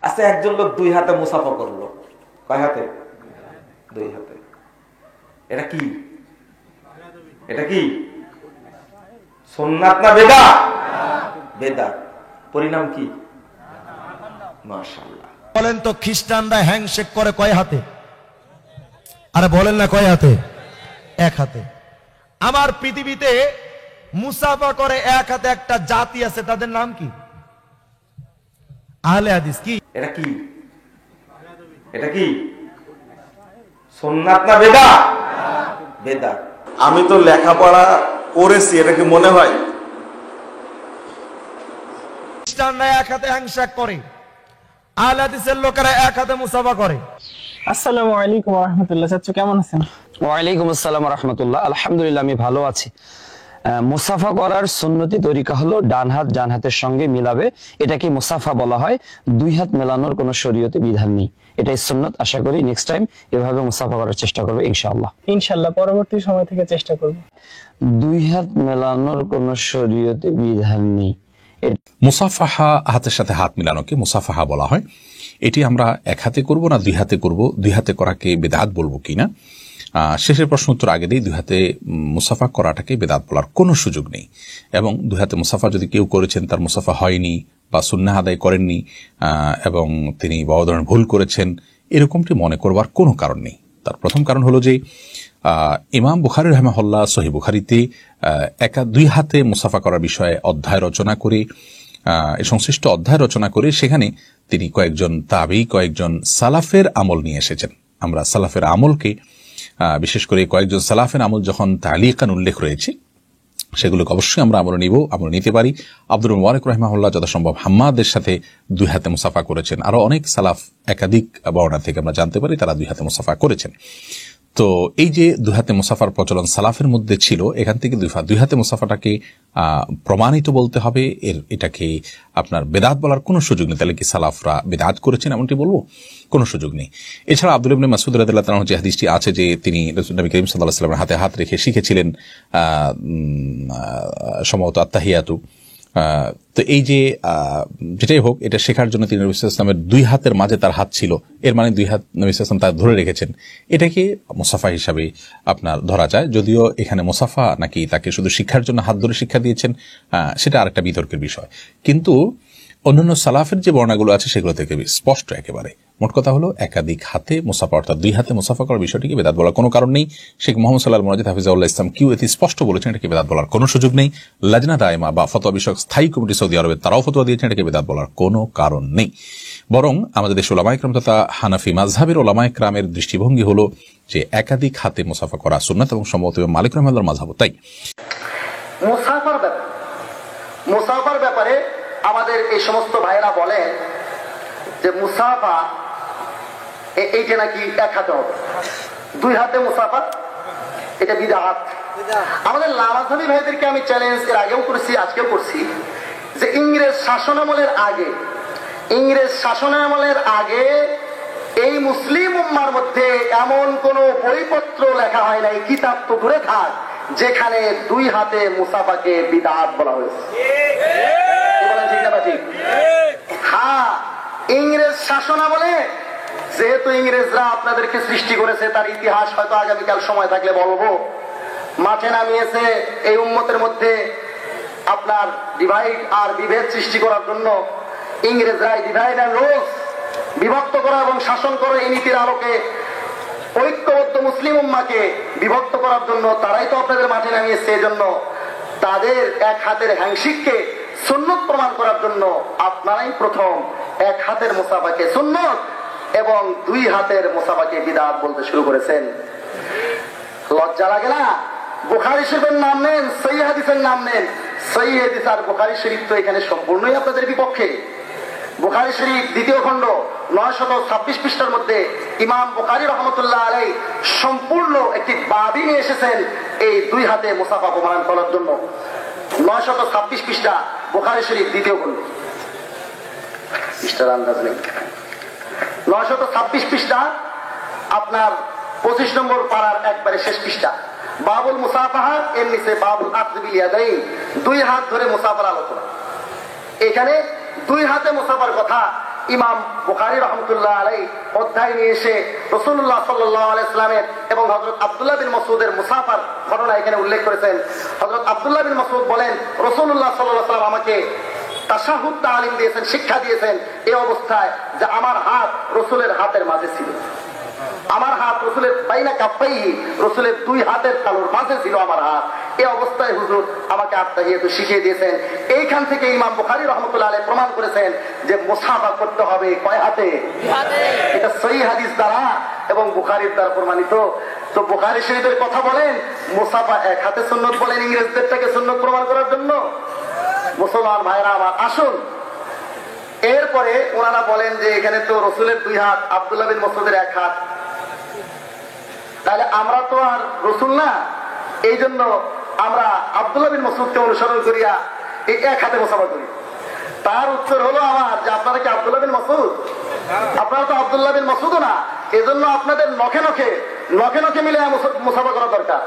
আচ্ছা, একজন লোক দুই হাতে মুসাফা করলো, কয় হাতে? দুই হাতে। এটা কি? এটা কি সুন্নাত না বেদাত? বেদাত। পরিণাম কি? মাশাআল্লাহ। বলেন তো খ্রিস্টানরা হ্যান্ডশেক করে কয় হাতে? আরে বলেন না কয় হাতে? এক হাতে। আমার পৃথিবীতে মুসাফা করে এক হাতে একটা জাতি আছে, তাদের নাম কি? আহলে হাদিস। কি এটা? কি এটা? কি সুন্নাত না বেদাত? বেদাত। আমি তো লেখাপড়া করেছি, এটা কি মনে হয়? খ্রিস্টানরা এক হাতে হ্যান্ডশেক করে, আহলে হাদিসের লোকেরা এক হাতে মুসাফা করে। আসসালামু আলাইকুম ওয়া রাহমাতুল্লাহ। চাচা কেমন আছেন? ওয়ালাইকুম আসসালাম ওয়া রাহমাতুল্লাহ। আলহামদুলিল্লাহ, আমি ভালো আছি। মুসাফা করার সুন্নতি তরিকা হলো ডান হাত ডান হাতের সঙ্গে মিলাবে, এটাকে মুসাফা বলা হয়। দুই হাত মেলানোর কোনো শরীয়তে বিধান নেই, এটাই সুন্নত। আশা করি নেক্সট টাইম এভাবে মুসাফা করার চেষ্টা করবে ইনশাআল্লাহ। ইনশাআল্লাহ পরবর্তী সময় থেকে চেষ্টা করব। দুই হাত মেলানোর কোনো শরীয়তে বিধান নেই। মুসাফাহা, হাতের সাথে হাত মিলানোকে মুসাফাহা বলা হয়। এটি আমরা এক হাতে করব না দুই হাতে করব, দুই হাতে করাকে বেদাত বলবো কিনা, শেষের প্রশ্ন উত্তর আগে দিয়ে দুই হাতে মুসাফা করাটাকে বেদাত বলার কোনো সুযোগ নেই। এবং দুই হাতে মুসাফা যদি কেউ করেছেন, তার মুসাফা হয়নি বা সুন্নাহ আদায় করেননি এবং তিনি বড় ধরনের ভুল করেছেন, এরকমটি মনে করবার কোনো কারণ নেই। তার প্রথম কারণ হলো যে ইমাম বুখারী রাহিমাহুল্লাহ সহিহ বুখারীতে দুই হাতে মুসাফা করার বিষয়ে অধ্যায় রচনা করে, সংশ্লিষ্ট অধ্যায় রচনা করে সেখানে তিনি কয়েকজন তাবী, কয়েকজন সালাফের আমল নিয়ে এসেছেন। আমরা সালাফের আমলকে, বিশেষ করে কয়েকজন সালাফের আমল যখন তালিকান উল্লেখ রয়েছে, সেগুলোকে অবশ্যই আমরা আমল নিতে পারি। আব্দুল মুবারক রাহিমাহুল্লাহ যথাসম্ভব হাম্মাদের সাথে দুই হাতে মুসাফা করেছেন। আরো অনেক সালাফ একাধিক বর্ণনা থেকে আমরা জানতে পারি তারা দুই হাতে মুসাফা করেছেন। তো এই যে দুই হাতে মুসাফার প্রচলন সালাফের মধ্যে ছিল, এখান থেকে দুই হাতে মুসাফাটাকে প্রমাণিত বলতে হবে। এটাকে আপনার বেদাত বলার কোনো সুযোগ নেই। তাহলে কি সালাফরা বেদাত করেছেন এমনটি বলবো? কোনো সুযোগ নেই। এছাড়া আব্দুল্লাহ ইবনে মাসউদ রাদিয়াল্লাহু তাআলা যে হাদিসটি আছে যে তিনি নবী করিম সাল্লাল্লাহু আলাইহি ওয়াসাল্লামের হাতে হাত রেখে শিখেছিলেন সম্ভবত আত্তাহিয়াতু। তো এই যে যেটাই হোক, এটা শেখার জন্য তিনি নবী সাল্লাল্লাহু আলাইহি ওয়াসাল্লামের দুই হাতের মাঝে তার হাত ছিল, এর মানে দুই হাত নবী সাল্লাল্লাহু আলাইহি ওয়াসাল্লাম তার ধরে রেখেছেন। এটাকে মুসাফা হিসাবে আপনার ধরা যায়। যদিও এখানে মুসাফা নাকি তাকে শুধু শিক্ষার জন্য হাত ধরে শিক্ষা দিয়েছেন, সেটা আরেকটা বিতর্কের বিষয়। কিন্তু অন্যান্য সালাফের যে বর্ণনাগুলো আছে সেগুলো থেকে স্পষ্ট একেবারে। মোট কথা হলো একাধিক হাতে মুসাফা অর্থাৎ দুই হাতে মুসাফা করার বিষয়টিকে বেদাত বলার কোনো কারণ নেই। শেখ মোহাম্মদ সাল্লাল্লাহু আলাইহি হাফিজাহুল্লাহ ইসলাম কিউ এটি স্পষ্ট বলেছেন, এটাকে বেদাত বলার কোনো সুযোগ নেই। লাজনা দায়মা বা ফতোয়া বিষয়ক স্থায়ী কমিটি সৌদি আরবে তারাও ফতোয়া দিয়েছেন, এটাকে বেদাত বলার কোনো কারণ নেই। বরং আমাদের দেশের উলামায়ে কেরাম তথা হানাফি মাযহাবের উলামায়ে কেরামের দৃষ্টিভঙ্গি হলো যে একাধিক হাতে মুসাফা করা সুন্নাত এবং সম্ভবত মালিক রাহমাতুল্লাহর মাযহাবও তাই। মুসাফার ব্যাপারে আমাদের এই সমস্ত ভাইরা বলে যে মুসাফা এইটা নাকি এক হাতে হবে, দুই হাতে মুসাফা এটা বিদআত। আমাদের লামাযহাবী ভাইদেরকে আমি চ্যালেঞ্জ এর আগেও করছি, আজকেও করছি, যে ইংরেজ শাসনামলের আগে এই মুসলিম উম্মার মধ্যে এমন কোন বইপত্র লেখা হয় নাই, কিতাব তো দূরে থাক, যেখানে দুই হাতে মুসাফাকে বিদআত বলা হয়েছে। হ্যাঁ, ইংরেজ শাসনামলে যেহেতু ইংরেজরা আপনাদেরকে সৃষ্টি করেছে, তার ইতিহাস হয়তো আগামীকাল সময় থাকলে বলবো, মাঠে নামিয়েছে এই উম্মতের মধ্যে আপনার ডিভাইড আর বিভেদ সৃষ্টি করার জন্য। ইংরেজরা ডিভাইড আর রুলস, বিভক্ত করা এবং শাসন করা, এই নীতির আলোকে ঐক্যবদ্ধ মুসলিম উম্মাকে বিভক্ত করার জন্য তারাই তো আপনাদের মাঠে নামিয়েছে। এজন্য তাদের এক হাতের হ্যান্ডশেককে সুন্নত প্রমাণ করার জন্য আপনারাই প্রথম এক হাতের মুসাফাকে সুন্নত এবং দুই হাতের মুসাফাকে বিদআত বলতে শুরু করেছেন। লজ্জা লাগে না? বুখারী শরীফের নাম নেন, সহিহ হাদিসের নাম নেন। সহিহ হাদিস আর বুখারী শরীফ তো এখানে সম্পূর্ণই আপনাদের বিপক্ষে। বুখারী শরীফ দ্বিতীয় খণ্ড 926 পৃষ্ঠার মধ্যে ইমাম বুখারী রাহমাতুল্লাহ আলাইহি সম্পূর্ণ একটি বাবই নিয়ে এসেছেন এই দুই হাতে মুসাফা প্রমাণ করার জন্য। 926 পৃষ্ঠা বুখারী শরীফ দ্বিতীয় খণ্ড, পৃষ্ঠার আন্দাজ নেই। 926 পৃষ্ঠা আপনার 25 নম্বর পারার একবারে শেষ পৃষ্ঠা, বাবুল মুসাফাহা, এর নিচে বাবুল আখয বিল ইয়াদাইন, দুই হাত ধরে মুসাফার আলোচনা। এখানে দুই হাতে মুসাফার কথা ইমাম বুখারী রাহমাতুল্লাহ আলাইহি অধ্যায় নিয়ে এসে রাসূলুল্লাহ সাল্লাল্লাহু আলাইহি ওয়াসাল্লামের এবং হযরত আব্দুল্লাহ বিন মাসউদের মুসাফার ঘটনা এখানে উল্লেখ করেছেন। হযরত আব্দুল্লাহ বিন মাসউদ বলেন, রাসূলুল্লাহ সাল্লাল্লাহু আলাইহি ওয়াসাল্লাম আমাকে তাশাহুদ তালিম দিয়েছেন, শিক্ষা দিয়েছেন এই অবস্থায় যে আমার হাত রাসূলের হাতের মাঝে ছিল। আমার হাত রাসূলের বাইনা কাফাইহি, রাসূলের দুই হাতের তালুর মাঝে ছিল আমার হাত। এই অবস্থায় হুজুর আমাকে আত্তাহিয়াতু শিখিয়ে দিয়েছেন। এইখান থেকে ইমাম বুখারী রাহমাতুল্লাহ আলাইহি প্রমাণ করেছেন যে মুসাফা করতে হবে কয় হাতে? এটা সহিহ হাদিস দ্বারা এবং বুখারীর দ্বারা প্রমাণিত। তো বুখারী শরীফের কথা বলেন, মুসাফা এক হাতে সুন্নত বলেন ইংরেজদেরটাকে সুন্নত প্রমাণ করার জন্য। মুসলমান ভাইরা আমার, আসুন। এরপরে ওনারা বলেন যে এখানে তো রাসূলের দুই হাত, আব্দুল্লাহ বিন মাসউদের এক হাত, তাহলে আমরা তো আর রাসূল না, এই জন্য আমরা আব্দুল্লাহ বিন মাসউদকে অনুসরণ করিয়া এই এক হাতে মুসাফা করি। তার উত্তর হলো আমার যে আপনারা কি আব্দুল্লাহ বিন মাসউদ? আপনারা তো আব্দুল্লাহ বিন মাসউদও না, এজন্য আপনাদের নখে নখে মিলে মুসাফা করা দরকার।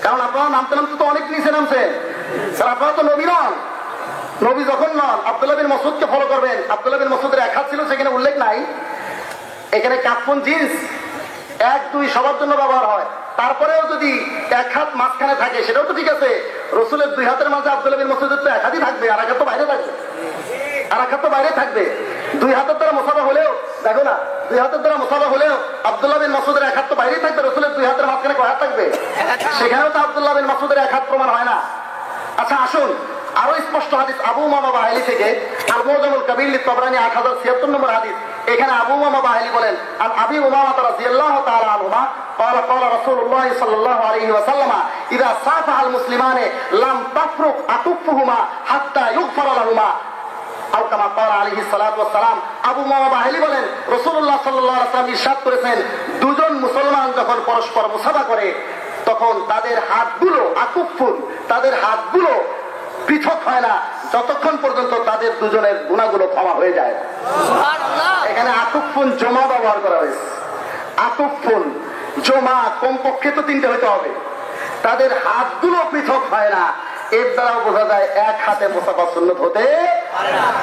কারণ আপনারা নামতে তো অনেক নিচে নামছেন, আপনারা তো নবী নন। নবী যখন নন, আব্দুল্লাহ বিন মাসউদকে ফলো করবেন। আব্দুল্লাহ বিন মাসউদের এক হাত ছিল, সেখানে উল্লেখ নাই। এখানে কাফন জিন্স 1-2 সবার জন্য ব্যবহার হয়। তারপরেও যদি এক হাত মাঝখানে থাকে সেটাও তো ঠিক আছে। রাসূলের দুই হাতের মাঝে আব্দুল্লাহ বিন মাসউদের তো এক হাতই থাকবে, আর এক হাত তো বাইরে থাকবে, আর এক হাত তো বাইরে থাকবে। দুই হাতের দ্বারা মুসাফা হলেও, দেখো না, দুই হাতের দ্বারা মুসাফা হলেও আব্দুল্লাহ বিন মাসউদের এক হাত তো বাইরেই থাকবে। রাসূলের দুই হাতের মাঝখানে কয় হাত থাকবে? সেখানেও তো আব্দুল্লাহ বিন মাসউদের এক হাত প্রমাণ হয় না। আচ্ছা আসুন, আরো স্পষ্ট হাদিস আবু উমামা বাহিলি থেকে, আল মুজামুল কাবীর লিত-তাবরানী 8076 নম্বর হাদিস। এখানে আবু উমামা বাহিলি বলেন, আন আবি উমামা রাদিয়াল্লাহু তাআলা আনহুমা قال قال رسول الله صلى الله عليه وسلم اذا صافح المسلمان لم تفرق اكفهما حتى يغفر لهما او كما قال عليه الصلاه والسلام। আবু উমামা বাহিলি বলেন, রাসূলুল্লাহ সাল্লাল্লাহু আলাইহি ওয়াসাল্লাম ইরশাদ করেছেন, দুজন মুসলমান যখন পরস্পর মুসাফা করে তখন তাদের হাতগুলো আকুফুন, তাদের হাতগুলো পৃথক হয় না যতক্ষণ পর্যন্ত তাদের দুজনের গুনাহগুলো ক্ষমা হয়ে যায়। এখানে আকুফুন জমা ব্যবহার করা হয়েছে। আকুফুন জমা কমপক্ষে তো 3টে হতে হবে। তাদের হাতগুলো পৃথক হয় না, এর দ্বারাও বোঝা যায় এক হাতে মুসাফা সুন্নত হতে পারে না।